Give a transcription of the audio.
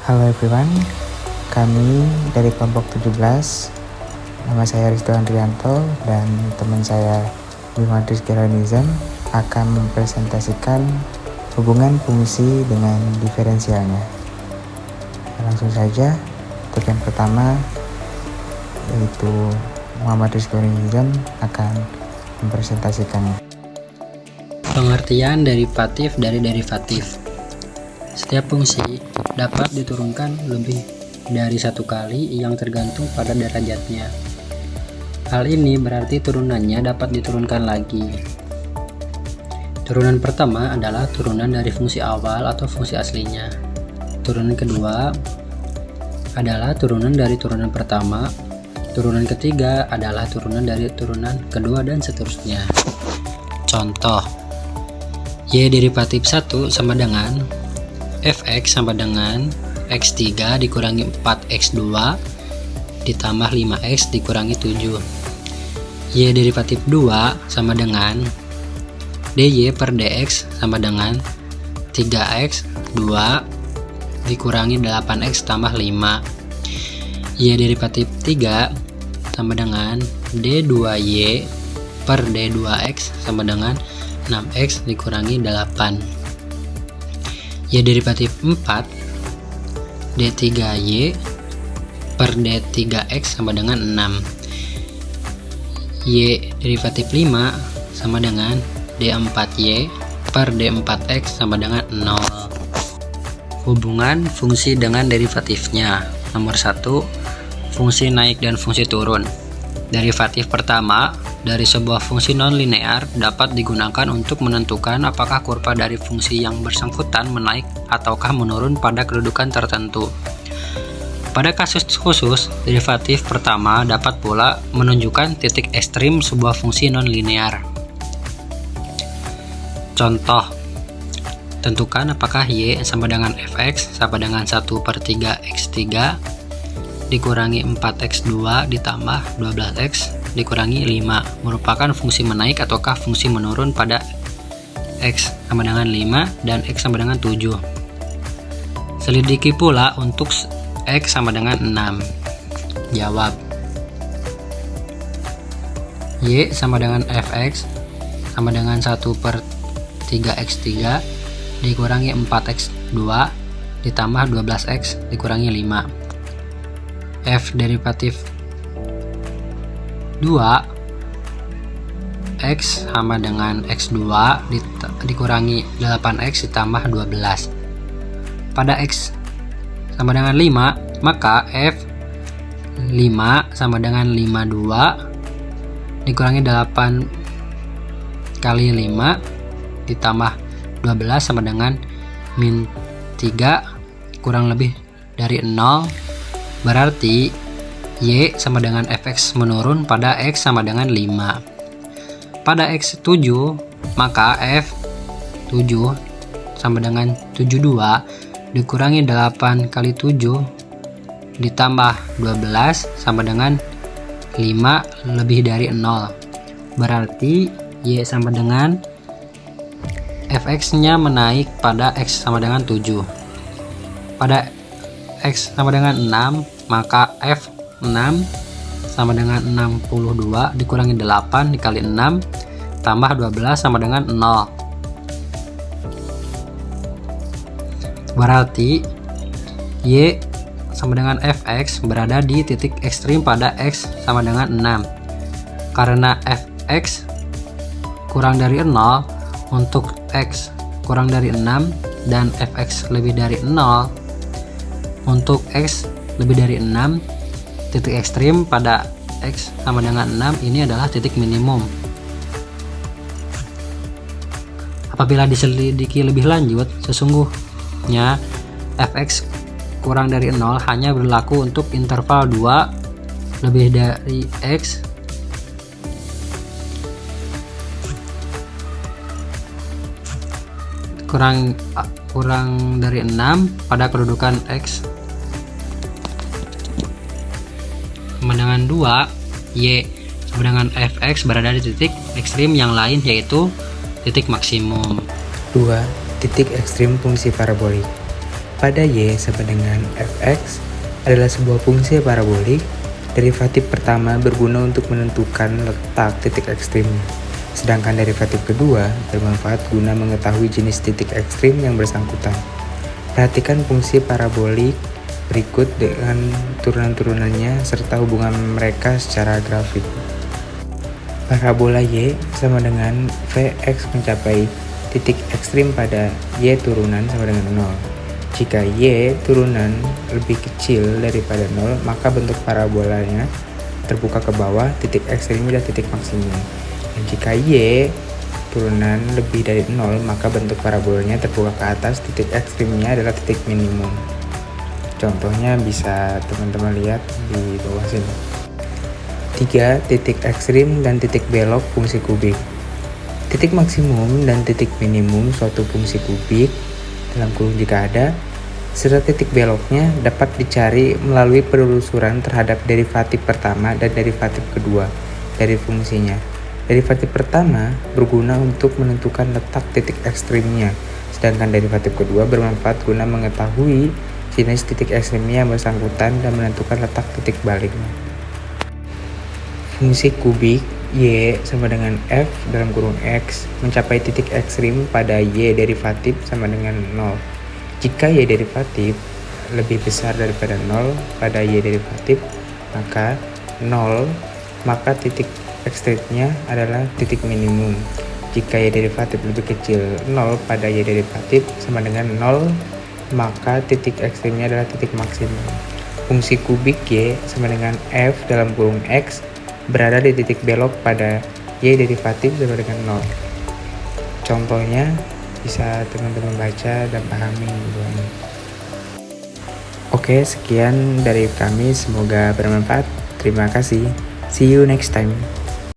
Halo everyone, kami dari kelompok 17, nama saya Rizdo Andrianto dan teman saya Bima Rizkyranizam akan mempresentasikan hubungan fungsi dengan diferensialnya. Langsung saja, untuk yang pertama yaitu Muhammad Rizkyranizam akan mempresentasikannya. Pengertian derivatif dari derivatif. Setiap fungsi dapat diturunkan lebih dari satu kali yang tergantung pada derajatnya. Hal ini berarti turunannya dapat diturunkan lagi. Turunan pertama adalah turunan dari fungsi awal atau fungsi aslinya. Turunan kedua adalah turunan dari turunan pertama. Turunan ketiga adalah turunan dari turunan kedua dan seterusnya. Contoh, Y derivatif 1 sama dengan fx sama dengan x3 dikurangi 4x2 ditambah 5x dikurangi 7. Y derivatif 2 sama dengan dy per dx sama dengan 3x 2 dikurangi 8x tambah 5. Y derivatif 3 sama dengan d2y per d2x sama dengan 6x dikurangi 8. Y derivatif 4 d3y per d3x sama dengan 6. Y derivatif 5 sama dengan d4y per d4x sama dengan 0. Hubungan fungsi dengan derivatifnya. Nomor 1, fungsi naik dan fungsi turun. Derivatif pertama dari sebuah fungsi non-linear dapat digunakan untuk menentukan apakah kurva dari fungsi yang bersangkutan menaik ataukah menurun pada kedudukan tertentu. Pada kasus khusus, derivatif pertama dapat pula menunjukkan titik ekstrim sebuah fungsi non-linear. Contoh, tentukan apakah y sama dengan fx sama dengan 1/3x3 dikurangi 4x2 ditambah 12x dikurangi 5 merupakan fungsi menaik ataukah fungsi menurun pada x sama dengan 5 dan x sama dengan 7. Selidiki pula untuk x sama dengan 6. Jawab. Y sama dengan fx sama dengan 1/3x3 dikurangi 4x2 ditambah 12x dikurangi 5. F derivatif 2 x sama dengan x2 dikurangi 8x ditambah 12. Pada x sama dengan 5, maka f 5 sama dengan 52 dikurangi 8 kali 5 ditambah 12 sama dengan min 3 kurang lebih dari 0. Berarti y sama dengan fx menurun pada x sama dengan 5. Pada x 7, maka f 7 sama dengan 72 dikurangi 8 kali 7 ditambah 12 sama dengan 5 lebih dari 0. Berarti y sama dengan fx nya menaik pada x sama dengan 7. Pada x sama dengan 6, maka f 6 sama dengan 62 dikurangi 8 dikali 6 tambah 12 sama dengan 0. Berarti y sama dengan fx berada di titik ekstrim pada x sama dengan 6. Karena fx kurang dari 0 untuk x kurang dari 6 dan fx lebih dari 0 untuk x lebih dari 6, titik ekstrim pada x sama dengan 6 ini adalah titik minimum. Apabila diselidiki lebih lanjut, sesungguhnya fx kurang dari 0 hanya berlaku untuk interval 2 lebih dari x kurang dari 6 pada kedudukan x sama dengan 2, y sama dengan fx berada di titik ekstrim yang lain yaitu titik maksimum. 2. Titik ekstrim fungsi parabolik. Pada Y sama dengan fx adalah sebuah fungsi parabolik, derivatif pertama berguna untuk menentukan letak titik ekstrimnya. Sedangkan derivatif kedua bermanfaat guna mengetahui jenis titik ekstrim yang bersangkutan. Perhatikan fungsi parabolik berikut dengan turunan-turunannya serta hubungan mereka secara grafik. Parabola Y sama dengan Vx mencapai titik ekstrim pada Y turunan sama dengan 0. Jika Y turunan lebih kecil daripada 0, maka bentuk parabolanya terbuka ke bawah, titik ekstrimnya adalah titik maksimum. Dan jika Y turunan lebih dari 0, maka bentuk parabolanya terbuka ke atas, titik ekstrimnya adalah titik minimum. Contohnya bisa teman-teman lihat di bawah sini. 3. Titik ekstrim dan titik belok fungsi kubik. Titik maksimum dan titik minimum suatu fungsi kubik dalam kurung jika ada, serta titik beloknya dapat dicari melalui penelusuran terhadap derivatif pertama dan derivatif kedua dari fungsinya. Derivatif pertama berguna untuk menentukan letak titik ekstrimnya, sedangkan derivatif kedua bermanfaat guna mengetahui jenis titik ekstrimnya yang bersangkutan dan menentukan letak titik baliknya. Fungsi kubik Y sama dengan F dalam kurung X mencapai titik ekstrim pada Y derivatif sama dengan 0. Jika Y derivatif lebih besar daripada 0 pada Y derivatif, maka titik ekstrimnya adalah titik minimum. Jika Y derivatif lebih kecil 0 pada Y derivatif sama dengan 0, maka titik ekstrimnya adalah titik maksimum. Fungsi kubik Y sama dengan F dalam kurung X berada di titik belok pada Y derivatif sama dengan 0. Contohnya bisa teman-teman baca dan pahami ini. Oke, sekian dari kami, semoga bermanfaat. Terima kasih. See you next time.